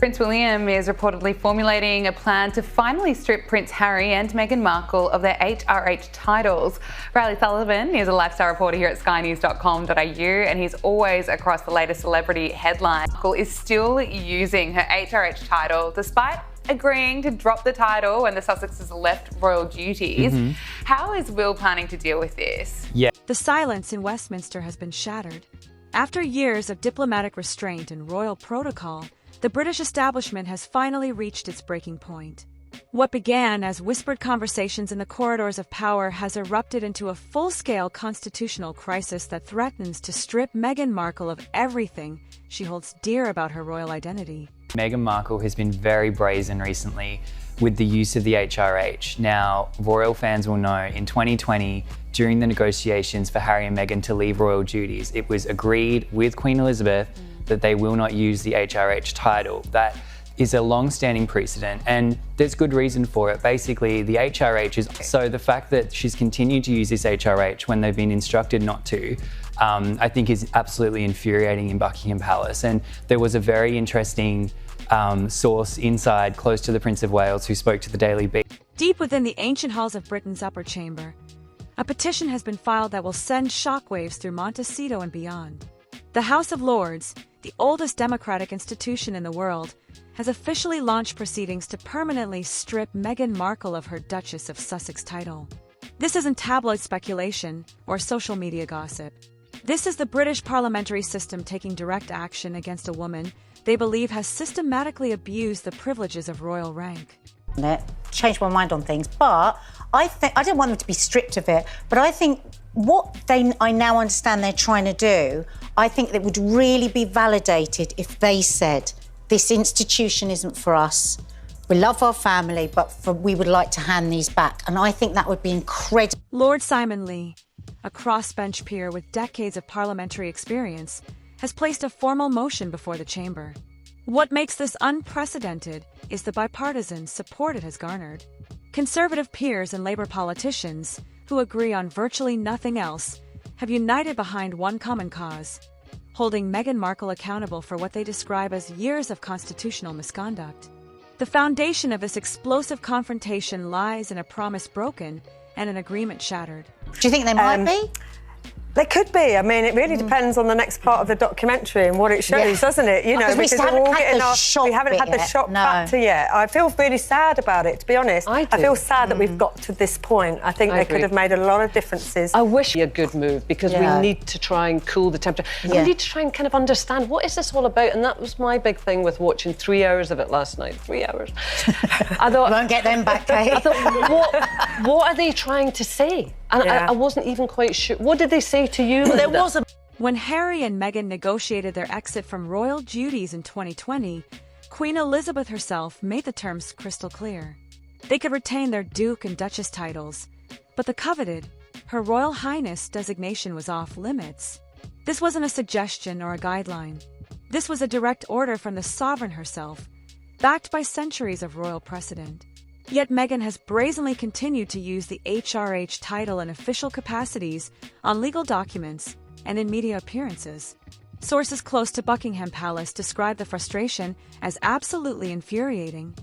Prince William is reportedly formulating a plan to finally strip Prince Harry and Meghan Markle of their HRH titles. Riley Sullivan is a lifestyle reporter here at skynews.com.au, and he's always across the latest celebrity headlines. Markle is still using her HRH title despite agreeing to drop the title when the Sussexes left royal duties. How is Will planning to deal with this? The silence in Westminster has been shattered. After years of diplomatic restraint and royal protocol, the British establishment has finally reached its breaking point. What began as whispered conversations in the corridors of power has erupted into a full-scale constitutional crisis that threatens to strip Meghan Markle of everything she holds dear about her royal identity. Meghan Markle has been very brazen recently with the use of the HRH. Now, royal fans will know in 2020, during the negotiations for Harry and Meghan to leave royal duties, it was agreed with Queen Elizabeth that they will not use the HRH title. That is a long-standing precedent, and there's good reason for it. Basically, the HRH is... So the fact that she's continued to use this HRH when they've been instructed not to, I think is absolutely infuriating in Buckingham Palace. And there was a very interesting source inside, close to the Prince of Wales, who spoke to the Daily Beast. Deep within the ancient halls of Britain's upper chamber, a petition has been filed that will send shockwaves through Montecito and beyond. The House of Lords, the oldest democratic institution in the world, has officially launched proceedings to permanently strip Meghan Markle of her Duchess of Sussex title. This isn't tabloid speculation or social media gossip. This is the British parliamentary system taking direct action against a woman they believe has systematically abused the privileges of royal rank. Changed my mind on things, but I don't want them to be stripped of it, but I think I now understand they're trying to do, I think that would really be validated if they said, this institution isn't for us. We love our family, but we would like to hand these back. And I think that would be incredible. Lord Simon Lee, a crossbench peer with decades of parliamentary experience, has placed a formal motion before the chamber. What makes this unprecedented is the bipartisan support it has garnered. Conservative peers and Labour politicians, who agree on virtually nothing else, have united behind one common cause: holding Meghan Markle accountable for what they describe as years of constitutional misconduct. The foundation of this explosive confrontation lies in a promise broken and an agreement shattered. Do you think they might be? They could be. I mean, it really depends on the next part of the documentary and what it shows, doesn't it? You know, because we haven't had the shock factor yet. I feel really sad about it, to be honest. I feel sad that we've got to this point. I think they could have made a lot of differences. I wish a good move, because we need to try and cool the temperature. We need to try and kind of understand, what is this all about? And that was my big thing with watching 3 hours of it last night. 3 hours. I thought, won't get them back, Kate. I thought, what are they trying to say? And I wasn't even quite sure. What did they say to you? When Harry and Meghan negotiated their exit from royal duties in 2020, Queen Elizabeth herself made the terms crystal clear. They could retain their Duke and Duchess titles, but the coveted, Her Royal Highness designation was off limits. This wasn't a suggestion or a guideline. This was a direct order from the sovereign herself, backed by centuries of royal precedent. Yet Meghan has brazenly continued to use the HRH title in official capacities, on legal documents, and in media appearances. Sources close to Buckingham Palace describe the frustration as absolutely infuriating.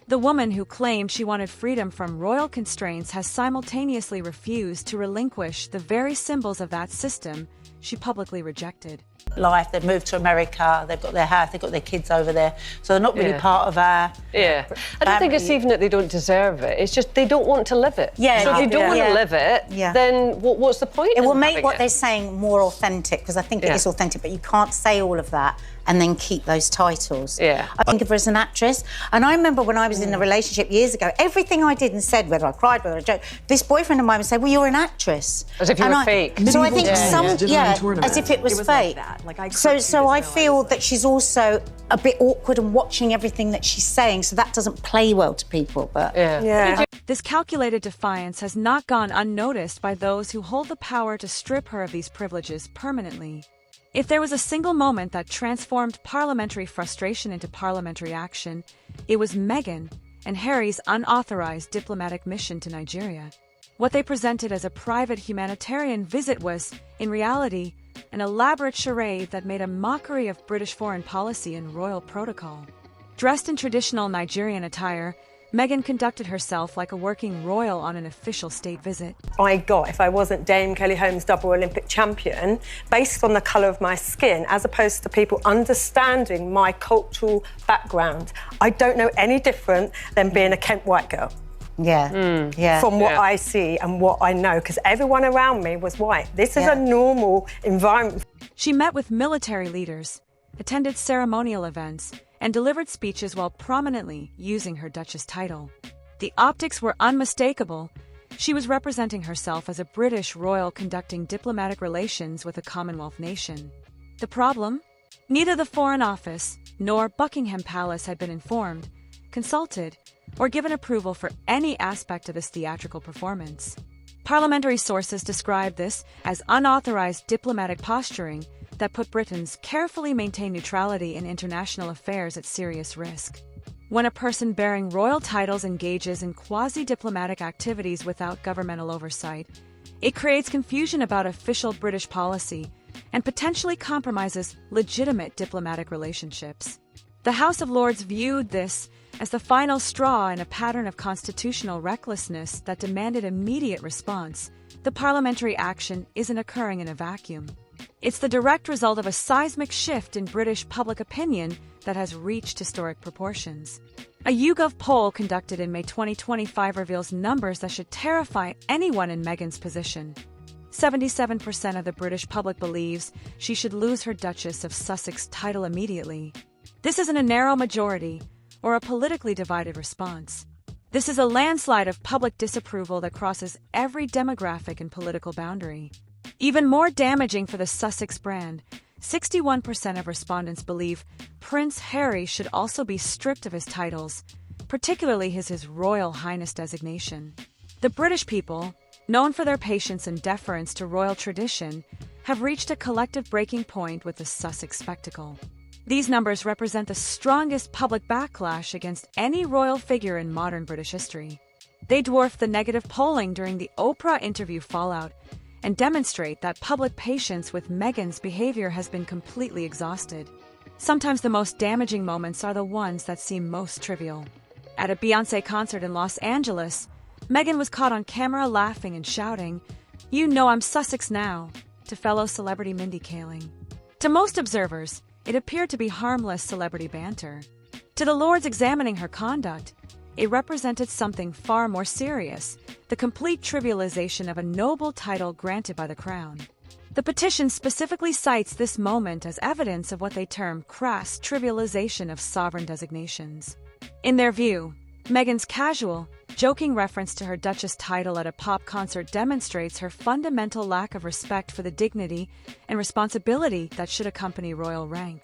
The woman who claimed she wanted freedom from royal constraints has simultaneously refused to relinquish the very symbols of that system she publicly rejected. Life, they've moved to America, they've got their house, they've got their kids over there, so they're not really part of our I don't think it's even that they don't deserve it, it's just they don't want to live it. So if you don't want to live it, then what's the point? It will make what they're saying more authentic, because I think it is authentic, but you can't say all of that and then keep those titles. I think of her as an actress, and I remember when I was in a relationship years ago, everything I did and said, whether I cried, whether I joked, this boyfriend of mine would say, well, you're an actress. As if you were fake. So I think as if it was fake. So I feel that she's also a bit awkward and watching everything that she's saying, so that doesn't play well to people. But this calculated defiance has not gone unnoticed by those who hold the power to strip her of these privileges permanently. If there was a single moment that transformed parliamentary frustration into parliamentary action, it was Meghan and Harry's unauthorized diplomatic mission to Nigeria. What they presented as a private humanitarian visit was, in reality, an elaborate charade that made a mockery of British foreign policy and royal protocol. Dressed in traditional Nigerian attire, Meghan conducted herself like a working royal on an official state visit. I got, if I wasn't Dame Kelly Holmes double Olympic champion, based on the colour of my skin, as opposed to people understanding my cultural background. I don't know any different than being a Kent white girl. Yeah. From what I see and what I know, because everyone around me was white. This is a normal environment. She met with military leaders, attended ceremonial events, and delivered speeches while prominently using her Duchess title. The optics were unmistakable. She was representing herself as a British royal conducting diplomatic relations with a Commonwealth nation. The problem? Neither the Foreign Office nor Buckingham Palace had been informed, consulted, or given approval for any aspect of this theatrical performance. Parliamentary sources describe this as unauthorized diplomatic posturing that put Britons carefully maintain neutrality in international affairs at serious risk. When a person bearing royal titles engages in quasi-diplomatic activities without governmental oversight, it creates confusion about official British policy and potentially compromises legitimate diplomatic relationships. The House of Lords viewed this as the final straw in a pattern of constitutional recklessness that demanded immediate response. The parliamentary action isn't occurring in a vacuum. It's the direct result of a seismic shift in British public opinion that has reached historic proportions. A YouGov poll conducted in May 2025 reveals numbers that should terrify anyone in Meghan's position. 77% of the British public believes she should lose her Duchess of Sussex title immediately. This isn't a narrow majority or a politically divided response. This is a landslide of public disapproval that crosses every demographic and political boundary. Even more damaging for the Sussex brand, 61% of respondents believe Prince Harry should also be stripped of his titles, particularly his Royal Highness designation. The British people, known for their patience and deference to royal tradition, have reached a collective breaking point with the Sussex spectacle. These numbers represent the strongest public backlash against any royal figure in modern British history. They dwarf the negative polling during the Oprah interview fallout and demonstrate that public patience with Meghan's behavior has been completely exhausted. Sometimes the most damaging moments are the ones that seem most trivial. At a Beyoncé concert in Los Angeles, Meghan was caught on camera laughing and shouting, "You know I'm Sussex now," to fellow celebrity Mindy Kaling. To most observers, it appeared to be harmless celebrity banter. To the Lords examining her conduct, it represented something far more serious, the complete trivialization of a noble title granted by the Crown. The petition specifically cites this moment as evidence of what they term crass trivialization of sovereign designations. In their view, Meghan's casual, joking reference to her Duchess title at a pop concert demonstrates her fundamental lack of respect for the dignity and responsibility that should accompany royal rank.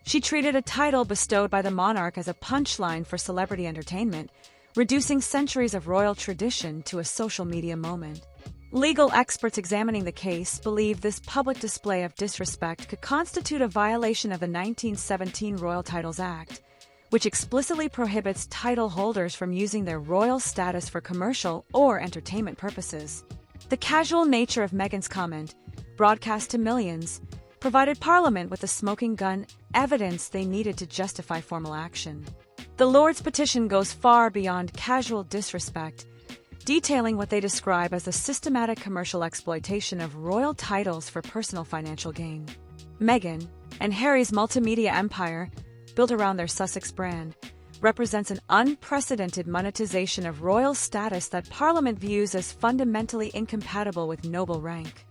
She treated a title bestowed by the monarch as a punchline for celebrity entertainment, reducing centuries of royal tradition to a social media moment. Legal experts examining the case believe this public display of disrespect could constitute a violation of the 1917 Royal Titles Act, which explicitly prohibits title holders from using their royal status for commercial or entertainment purposes. The casual nature of Meghan's comment, broadcast to millions, provided Parliament with the smoking gun evidence they needed to justify formal action. The Lords' petition goes far beyond casual disrespect, detailing what they describe as the systematic commercial exploitation of royal titles for personal financial gain. Meghan and Harry's multimedia empire, built around their Sussex brand, represents an unprecedented monetization of royal status that Parliament views as fundamentally incompatible with noble rank.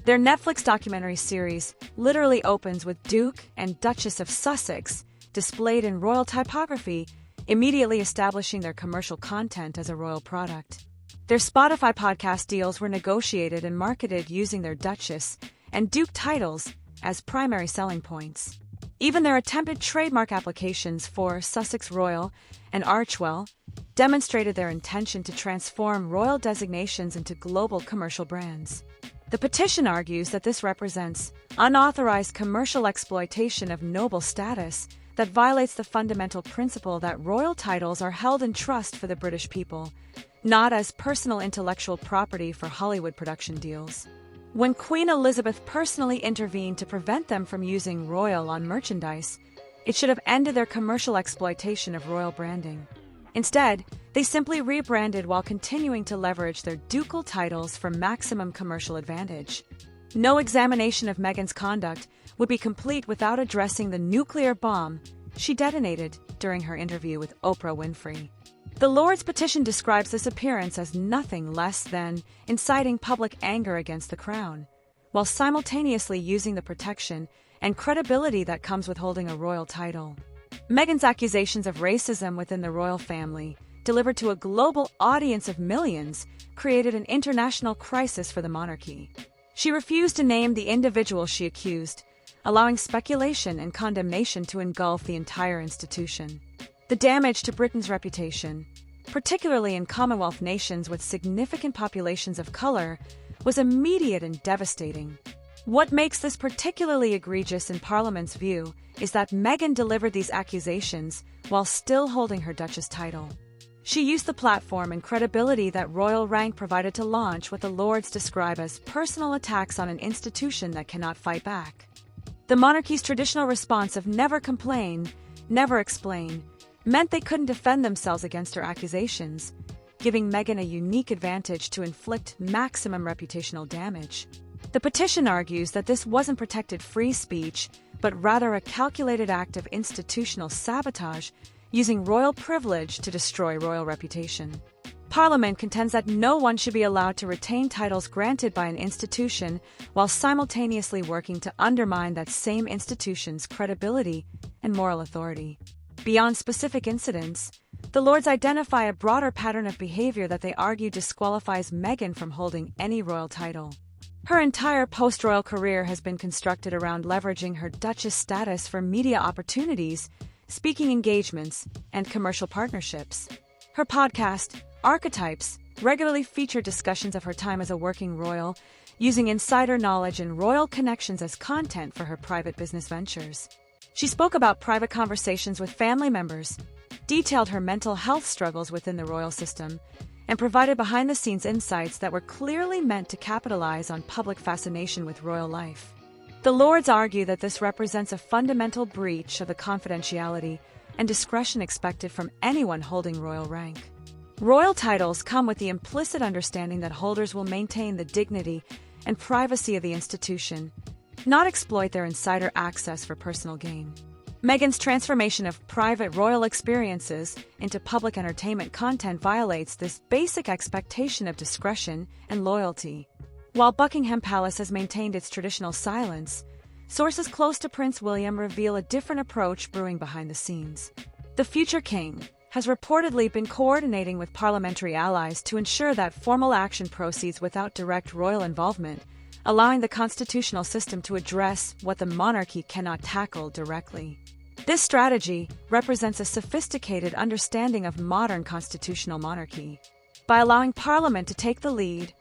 Their Netflix documentary series literally opens with Duke and Duchess of Sussex displayed in royal typography, immediately establishing their commercial content as a royal product. Their Spotify podcast deals were negotiated and marketed using their Duchess and Duke titles as primary selling points. Even their attempted trademark applications for Sussex Royal and Archewell demonstrated their intention to transform royal designations into global commercial brands. The petition argues that this represents unauthorized commercial exploitation of noble status that violates the fundamental principle that royal titles are held in trust for the British people, not as personal intellectual property for Hollywood production deals. When Queen Elizabeth personally intervened to prevent them from using royal on merchandise, It should have ended their commercial exploitation of royal branding. Instead, they simply rebranded while continuing to leverage their ducal titles for maximum commercial advantage. No examination of Meghan's conduct would be complete without addressing the nuclear bomb she detonated during her interview with Oprah Winfrey. The Lords' petition describes this appearance as nothing less than inciting public anger against the crown, while simultaneously using the protection and credibility that comes with holding a royal title. Meghan's accusations of racism within the royal family, delivered to a global audience of millions, created an international crisis for the monarchy. She refused to name the individual she accused, allowing speculation and condemnation to engulf the entire institution. The damage to Britain's reputation, particularly in Commonwealth nations with significant populations of color, was immediate and devastating. What makes this particularly egregious in Parliament's view is that Meghan delivered these accusations while still holding her Duchess title. She used the platform and credibility that royal rank provided to launch what the Lords describe as personal attacks on an institution that cannot fight back. The monarchy's traditional response of never complain, never explain, meant they couldn't defend themselves against her accusations, giving Meghan a unique advantage to inflict maximum reputational damage. The petition argues that this wasn't protected free speech, but rather a calculated act of institutional sabotage using royal privilege to destroy royal reputation. Parliament contends that no one should be allowed to retain titles granted by an institution while simultaneously working to undermine that same institution's credibility and moral authority. Beyond specific incidents, the Lords identify a broader pattern of behavior that they argue disqualifies Meghan from holding any royal title. Her entire post-royal career has been constructed around leveraging her Duchess status for media opportunities, speaking engagements, and commercial partnerships. Her podcast, Archetypes, regularly featured discussions of her time as a working royal, using insider knowledge and royal connections as content for her private business ventures. She spoke about private conversations with family members, detailed her mental health struggles within the royal system, and provided behind-the-scenes insights that were clearly meant to capitalize on public fascination with royal life. The Lords argue that this represents a fundamental breach of the confidentiality and discretion expected from anyone holding royal rank. Royal titles come with the implicit understanding that holders will maintain the dignity and privacy of the institution, not exploit their insider access for personal gain. Meghan's transformation of private royal experiences into public entertainment content violates this basic expectation of discretion and loyalty. While Buckingham Palace has maintained its traditional silence, sources close to Prince William reveal a different approach brewing behind the scenes. The future king has reportedly been coordinating with parliamentary allies to ensure that formal action proceeds without direct royal involvement, allowing the constitutional system to address what the monarchy cannot tackle directly. This strategy represents a sophisticated understanding of modern constitutional monarchy. By allowing Parliament to take the lead,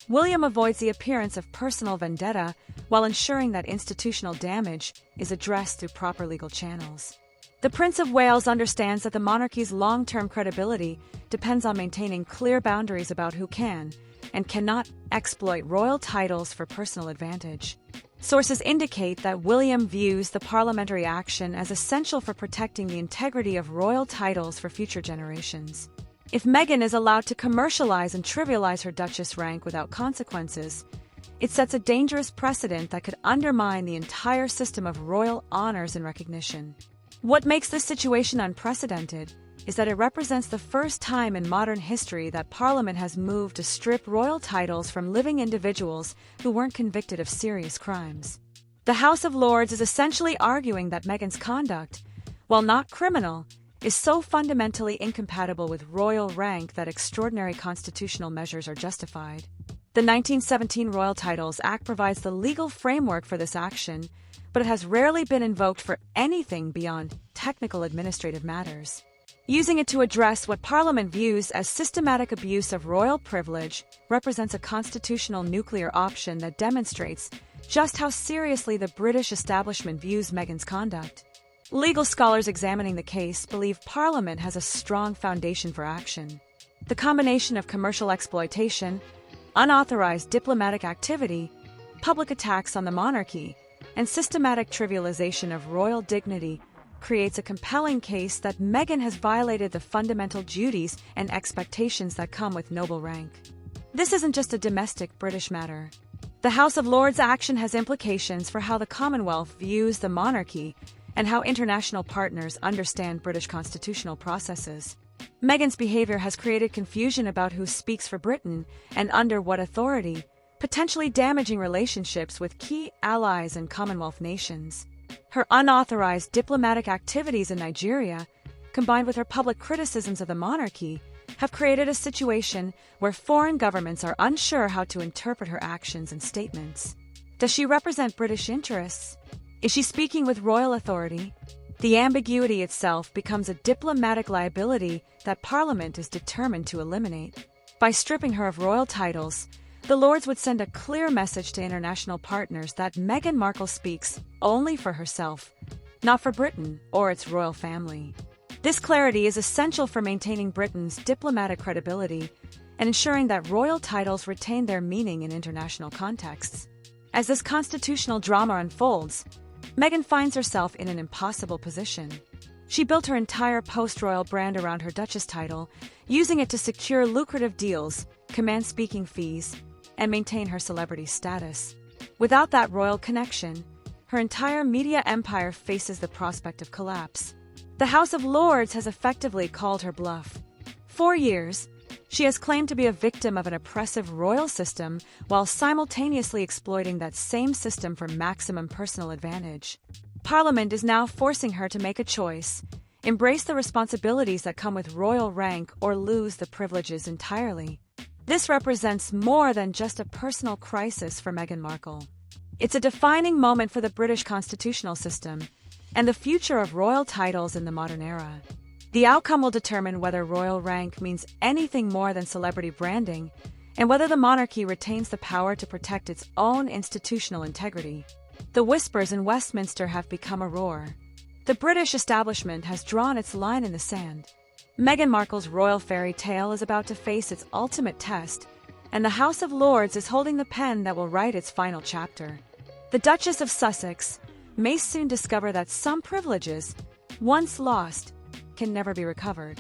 William avoids the appearance of personal vendetta while ensuring that institutional damage is addressed through proper legal channels. The Prince of Wales understands that the monarchy's long-term credibility depends on maintaining clear boundaries about who can and cannot exploit royal titles for personal advantage. Sources indicate that William views the parliamentary action as essential for protecting the integrity of royal titles for future generations. If Meghan is allowed to commercialize and trivialize her Duchess rank without consequences, it sets a dangerous precedent that could undermine the entire system of royal honors and recognition. What makes this situation unprecedented is that it represents the first time in modern history that Parliament has moved to strip royal titles from living individuals who weren't convicted of serious crimes. The House of Lords is essentially arguing that Meghan's conduct, while not criminal, is so fundamentally incompatible with royal rank that extraordinary constitutional measures are justified. The 1917 Royal Titles Act provides the legal framework for this action, but it has rarely been invoked for anything beyond technical administrative matters. Using it to address what Parliament views as systematic abuse of royal privilege represents a constitutional nuclear option that demonstrates just how seriously the British establishment views Meghan's conduct. Legal scholars examining the case believe Parliament has a strong foundation for action. The combination of commercial exploitation, unauthorized diplomatic activity, public attacks on the monarchy, and systematic trivialization of royal dignity creates a compelling case that Meghan has violated the fundamental duties and expectations that come with noble rank. This isn't just a domestic British matter. The House of Lords' action has implications for how the Commonwealth views the monarchy and how international partners understand British constitutional processes. Meghan's behavior has created confusion about who speaks for Britain and under what authority, potentially damaging relationships with key allies and Commonwealth nations. Her unauthorized diplomatic activities in Nigeria, combined with her public criticisms of the monarchy, have created a situation where foreign governments are unsure how to interpret her actions and statements. Does she represent British interests? Is she speaking with royal authority? The ambiguity itself becomes a diplomatic liability that Parliament is determined to eliminate. By stripping her of royal titles, the Lords would send a clear message to international partners that Meghan Markle speaks only for herself, not for Britain or its royal family. This clarity is essential for maintaining Britain's diplomatic credibility and ensuring that royal titles retain their meaning in international contexts. As this constitutional drama unfolds, Meghan finds herself in an impossible position. She built her entire post-royal brand around her Duchess title, using it to secure lucrative deals, command speaking fees, and maintain her celebrity status. Without that royal connection, her entire media empire faces the prospect of collapse. The House of Lords has effectively called her bluff. For years, she has claimed to be a victim of an oppressive royal system while simultaneously exploiting that same system for maximum personal advantage. Parliament is now forcing her to make a choice: embrace the responsibilities that come with royal rank or lose the privileges entirely. This represents more than just a personal crisis for Meghan Markle. It's a defining moment for the British constitutional system and the future of royal titles in the modern era. The outcome will determine whether royal rank means anything more than celebrity branding and whether the monarchy retains the power to protect its own institutional integrity. The whispers in Westminster have become a roar. The British establishment has drawn its line in the sand. Meghan Markle's royal fairy tale is about to face its ultimate test, and the House of Lords is holding the pen that will write its final chapter. The Duchess of Sussex may soon discover that some privileges, once lost, can never be recovered.